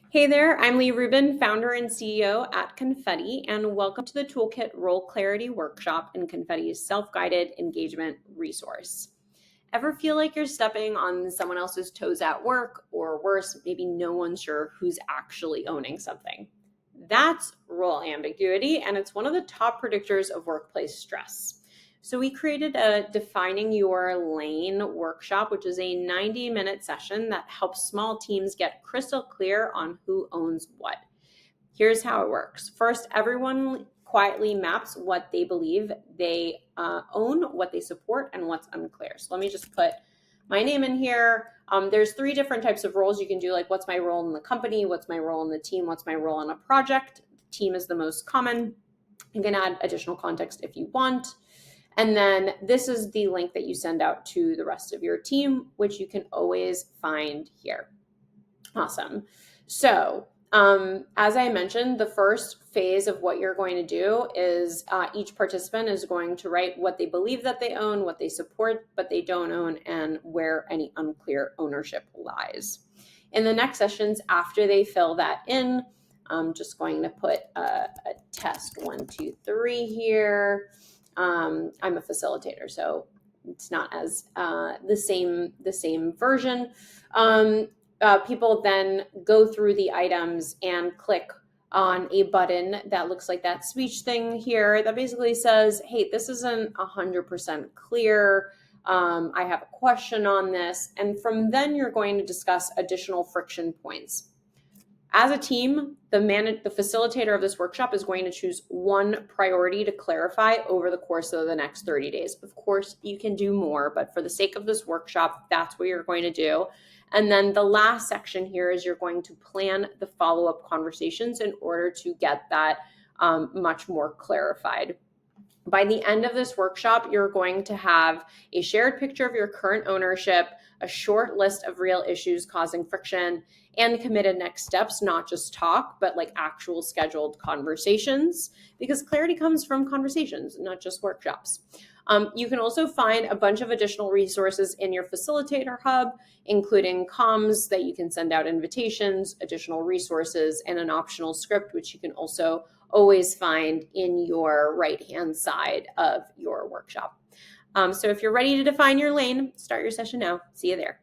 Hey there, I'm Lee Rubin, founder and CEO at Confetti, and welcome to the Toolkit Role Clarity Workshop and Confetti's self-guided engagement resource. Ever feel like you're stepping on someone else's toes at work, or worse, maybe no one's sure who's actually owning something? That's role ambiguity, and it's one of the top predictors of workplace stress. So we created a Defining Your Lane workshop, which is a 90-minute session that helps small teams get crystal clear on who owns what. Here's how it works. First, everyone quietly maps what they believe they own, what they support, and what's unclear. So let me just put my name in here. There's 3 different types of roles you can do, like what's my role in the company, what's my role in the team, what's my role in a project. The team is the most common. You can add additional context if you want. And then this is the link that you send out to the rest of your team, which you can always find here. Awesome. So as I mentioned, the first phase of what you're going to do is each participant is going to write what they believe that they own, what they support, but they don't own, and where any unclear ownership lies. In the next sessions, after they fill that in, I'm just going to put a test 1, 2, 3 here. I'm a facilitator, so it's not as the same version. People then go through the items and click on a button that looks like that speech thing here that basically says, hey, this isn't 100% clear. I have a question on this. And from then you're going to discuss additional friction points. As a team, the facilitator of this workshop is going to choose one priority to clarify over the course of the next 30 days. Of course, you can do more, but for the sake of this workshop, that's what you're going to do. And then the last section here is you're going to plan the follow-up conversations in order to get that much more clarified. By the end of this workshop, you're going to have a shared picture of your current ownership, a short list of real issues causing friction, and committed next steps, not just talk, but like actual scheduled conversations, because clarity comes from conversations, not just workshops. You can also find a bunch of additional resources in your facilitator hub, including comms that you can send out invitations, additional resources, and an optional script, which you can also always find in your right-hand side of your workshop. So if you're ready to define your lane, start your session now. See you there.